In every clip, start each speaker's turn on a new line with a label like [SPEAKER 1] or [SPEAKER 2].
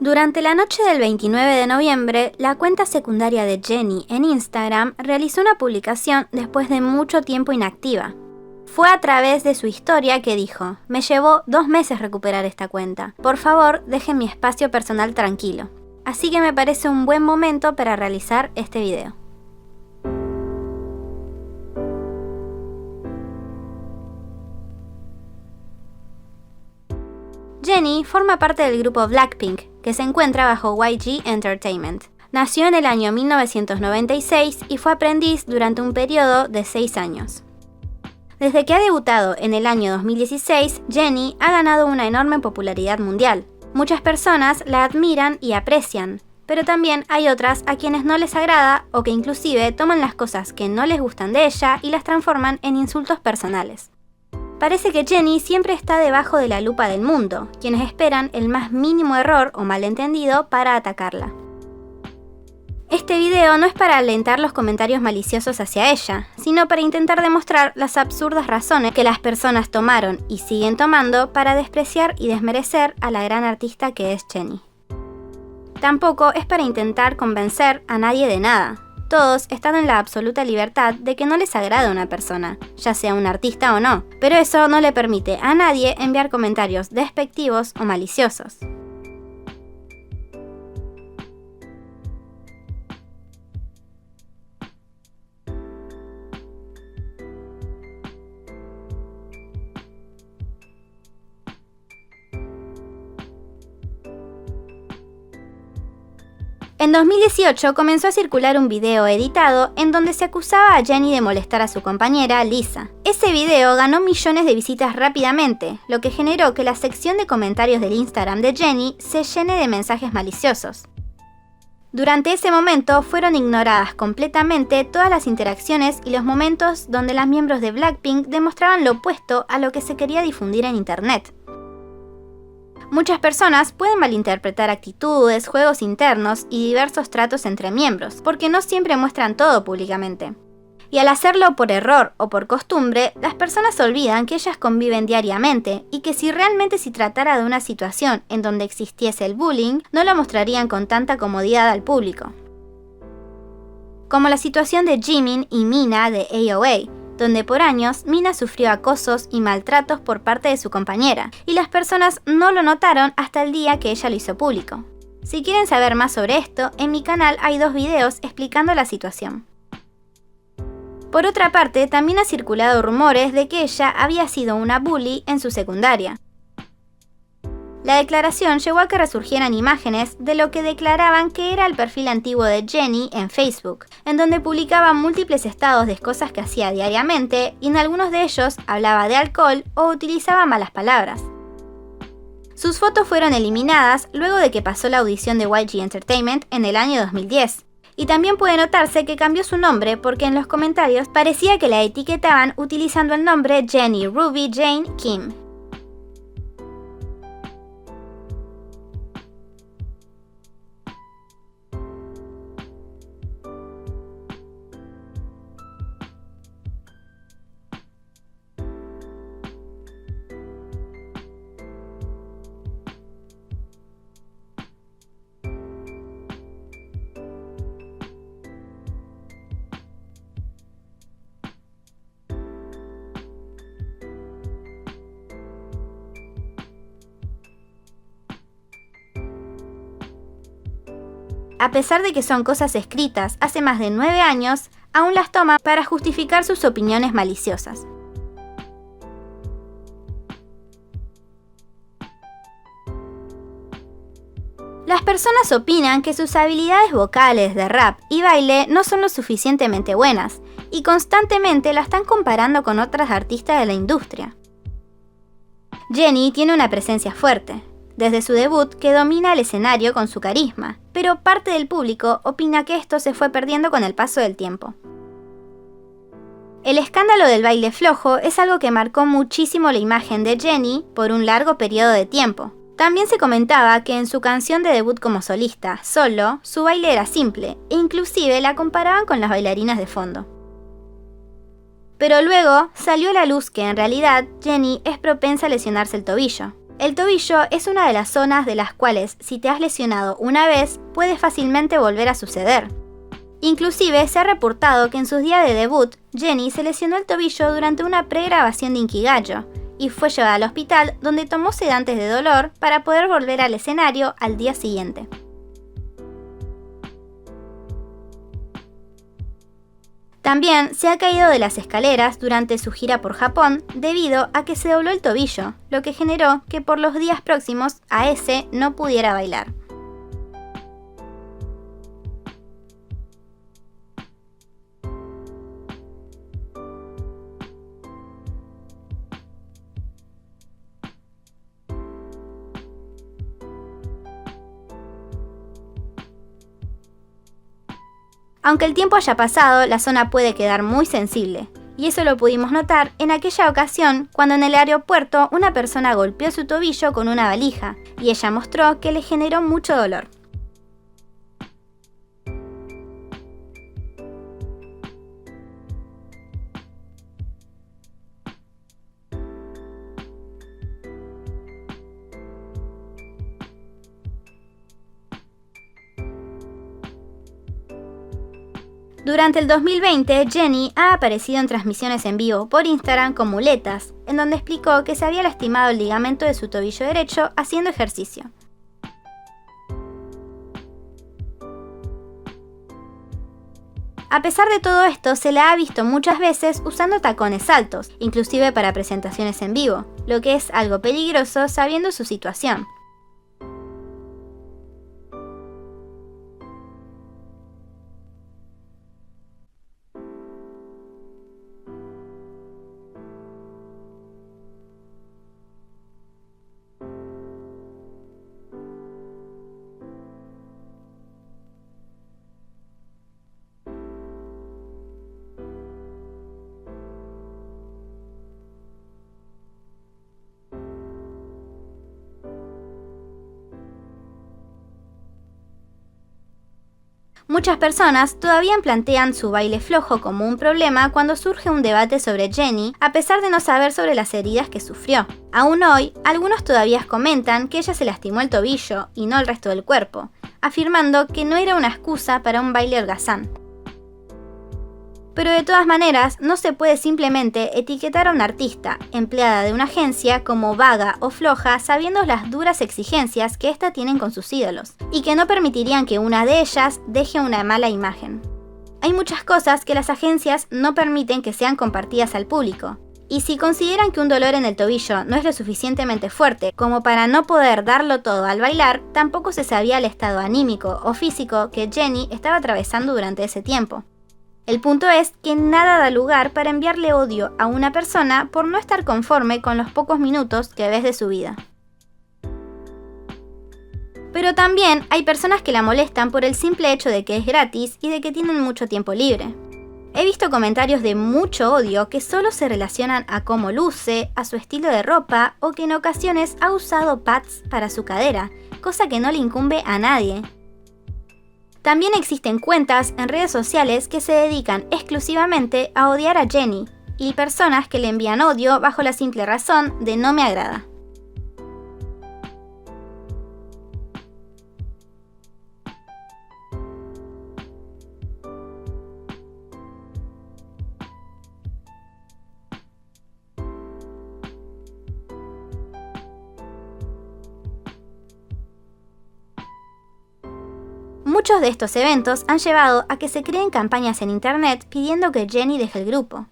[SPEAKER 1] Durante la noche del 29 de noviembre, la cuenta secundaria de Jennie en Instagram realizó una publicación después de mucho tiempo inactiva. Fue a través de su historia que dijo: "Me llevó 2 meses recuperar esta cuenta. Por favor, dejen mi espacio personal tranquilo". Así que me parece un buen momento para realizar este video. Jennie forma parte del grupo Blackpink, que se encuentra bajo YG Entertainment. Nació en el año 1996 y fue aprendiz durante un periodo de 6 años. Desde que ha debutado en el año 2016, Jennie ha ganado una enorme popularidad mundial. Muchas personas la admiran y aprecian, pero también hay otras a quienes no les agrada o que inclusive toman las cosas que no les gustan de ella y las transforman en insultos personales. Parece que Jennie siempre está debajo de la lupa del mundo, quienes esperan el más mínimo error o malentendido para atacarla. Este video no es para alentar los comentarios maliciosos hacia ella, sino para intentar demostrar las absurdas razones que las personas tomaron y siguen tomando para despreciar y desmerecer a la gran artista que es Jennie. Tampoco es para intentar convencer a nadie de nada. Todos están en la absoluta libertad de que no les agrade a una persona, ya sea un artista o no, pero eso no le permite a nadie enviar comentarios despectivos o maliciosos. En 2018 comenzó a circular un video editado en donde se acusaba a Jennie de molestar a su compañera, Lisa. Ese video ganó millones de visitas rápidamente, lo que generó que la sección de comentarios del Instagram de Jennie se llene de mensajes maliciosos. Durante ese momento fueron ignoradas completamente todas las interacciones y los momentos donde las miembros de Blackpink demostraban lo opuesto a lo que se quería difundir en internet. Muchas personas pueden malinterpretar actitudes, juegos internos y diversos tratos entre miembros, porque no siempre muestran todo públicamente. Y al hacerlo por error o por costumbre, las personas olvidan que ellas conviven diariamente y que si realmente se tratara de una situación en donde existiese el bullying, no lo mostrarían con tanta comodidad al público. Como la situación de Jimin y Mina de AOA, donde por años Mina sufrió acosos y maltratos por parte de su compañera, y las personas no lo notaron hasta el día que ella lo hizo público. Si quieren saber más sobre esto, en mi canal hay 2 videos explicando la situación. Por otra parte, también ha circulado rumores de que ella había sido una bully en su secundaria. La declaración llevó a que resurgieran imágenes de lo que declaraban que era el perfil antiguo de Jennie en Facebook, en donde publicaba múltiples estados de cosas que hacía diariamente y en algunos de ellos hablaba de alcohol o utilizaba malas palabras. Sus fotos fueron eliminadas luego de que pasó la audición de YG Entertainment en el año 2010. Y también puede notarse que cambió su nombre porque en los comentarios parecía que la etiquetaban utilizando el nombre Jennie Ruby Jane Kim. A pesar de que son cosas escritas hace más de 9 años, aún las toma para justificar sus opiniones maliciosas. Las personas opinan que sus habilidades vocales de rap y baile no son lo suficientemente buenas, y constantemente la están comparando con otras artistas de la industria. Jennie tiene una presencia fuerte, desde su debut que domina el escenario con su carisma, pero parte del público opina que esto se fue perdiendo con el paso del tiempo. El escándalo del baile flojo es algo que marcó muchísimo la imagen de Jennie por un largo periodo de tiempo. También se comentaba que en su canción de debut como solista, Solo, su baile era simple, e inclusive la comparaban con las bailarinas de fondo. Pero luego salió a la luz que en realidad Jennie es propensa a lesionarse el tobillo. El tobillo es una de las zonas de las cuales, si te has lesionado una vez, puede fácilmente volver a suceder. Inclusive se ha reportado que en sus días de debut, Jennie se lesionó el tobillo durante una pregrabación de Inkigayo, y fue llevada al hospital donde tomó sedantes de dolor para poder volver al escenario al día siguiente. También se ha caído de las escaleras durante su gira por Japón debido a que se dobló el tobillo, lo que generó que por los días próximos a ese no pudiera bailar. Aunque el tiempo haya pasado, la zona puede quedar muy sensible, y eso lo pudimos notar en aquella ocasión cuando en el aeropuerto una persona golpeó su tobillo con una valija, y ella mostró que le generó mucho dolor. Durante el 2020, Jennie ha aparecido en transmisiones en vivo por Instagram con muletas, en donde explicó que se había lastimado el ligamento de su tobillo derecho haciendo ejercicio. A pesar de todo esto, se la ha visto muchas veces usando tacones altos, inclusive para presentaciones en vivo, lo que es algo peligroso sabiendo su situación. Muchas personas todavía plantean su baile flojo como un problema cuando surge un debate sobre Jennie, a pesar de no saber sobre las heridas que sufrió. Aún hoy, algunos todavía comentan que ella se lastimó el tobillo y no el resto del cuerpo, afirmando que no era una excusa para un baile holgazán. Pero de todas maneras, no se puede simplemente etiquetar a una artista, empleada de una agencia, como vaga o floja, sabiendo las duras exigencias que ésta tienen con sus ídolos, y que no permitirían que una de ellas deje una mala imagen. Hay muchas cosas que las agencias no permiten que sean compartidas al público, y si consideran que un dolor en el tobillo no es lo suficientemente fuerte como para no poder darlo todo al bailar, tampoco se sabía el estado anímico o físico que Jennie estaba atravesando durante ese tiempo. El punto es que nada da lugar para enviarle odio a una persona por no estar conforme con los pocos minutos que ves de su vida. Pero también hay personas que la molestan por el simple hecho de que es gratis y de que tienen mucho tiempo libre. He visto comentarios de mucho odio que solo se relacionan a cómo luce, a su estilo de ropa o que en ocasiones ha usado pads para su cadera, cosa que no le incumbe a nadie. También existen cuentas en redes sociales que se dedican exclusivamente a odiar a Jennie, y personas que le envían odio bajo la simple razón de no me agrada. Muchos de estos eventos han llevado a que se creen campañas en internet pidiendo que Jennie deje el grupo.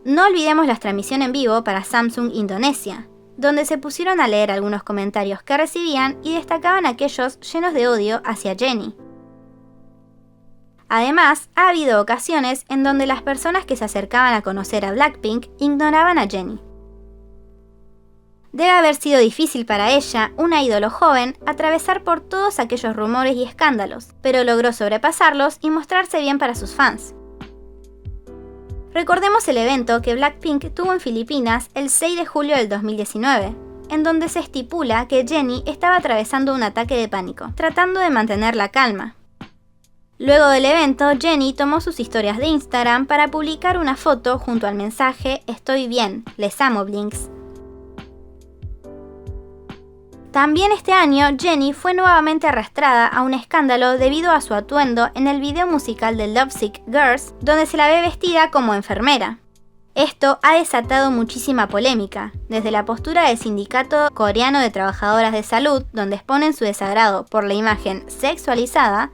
[SPEAKER 1] No olvidemos la transmisión en vivo para Samsung Indonesia, donde se pusieron a leer algunos comentarios que recibían y destacaban aquellos llenos de odio hacia Jennie. Además, ha habido ocasiones en donde las personas que se acercaban a conocer a Blackpink ignoraban a Jennie. Debe haber sido difícil para ella, una ídolo joven, atravesar por todos aquellos rumores y escándalos, pero logró sobrepasarlos y mostrarse bien para sus fans. Recordemos el evento que Blackpink tuvo en Filipinas el 6 de julio del 2019, en donde se estipula que Jennie estaba atravesando un ataque de pánico, tratando de mantener la calma. Luego del evento, Jennie tomó sus historias de Instagram para publicar una foto junto al mensaje "Estoy bien, les amo Blinks". También este año, Jennie fue nuevamente arrastrada a un escándalo debido a su atuendo en el video musical de Lovesick Girls, donde se la ve vestida como enfermera. Esto ha desatado muchísima polémica, desde la postura del Sindicato Coreano de Trabajadoras de Salud, donde exponen su desagrado por la imagen sexualizada,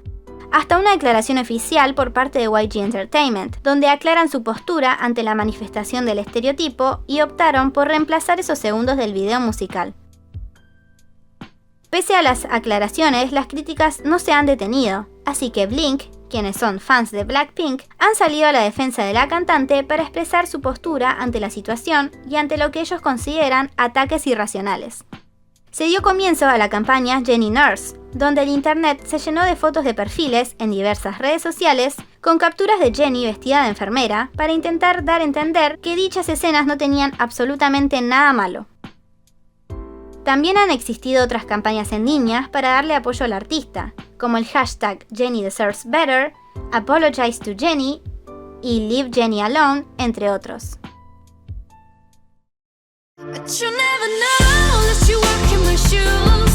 [SPEAKER 1] hasta una declaración oficial por parte de YG Entertainment, donde aclaran su postura ante la manifestación del estereotipo y optaron por reemplazar esos segundos del video musical. Pese a las aclaraciones, las críticas no se han detenido, así que Blink, quienes son fans de Blackpink, han salido a la defensa de la cantante para expresar su postura ante la situación y ante lo que ellos consideran ataques irracionales. Se dio comienzo a la campaña Jennie Nurse, donde el internet se llenó de fotos de perfiles en diversas redes sociales con capturas de Jennie vestida de enfermera para intentar dar a entender que dichas escenas no tenían absolutamente nada malo. También han existido otras campañas en línea para darle apoyo al artista, como el hashtag Jennie Deserves Better, Apologize to Jennie y Leave Jennie Alone, entre otros.
[SPEAKER 2] But you never know unless you walk in my shoes.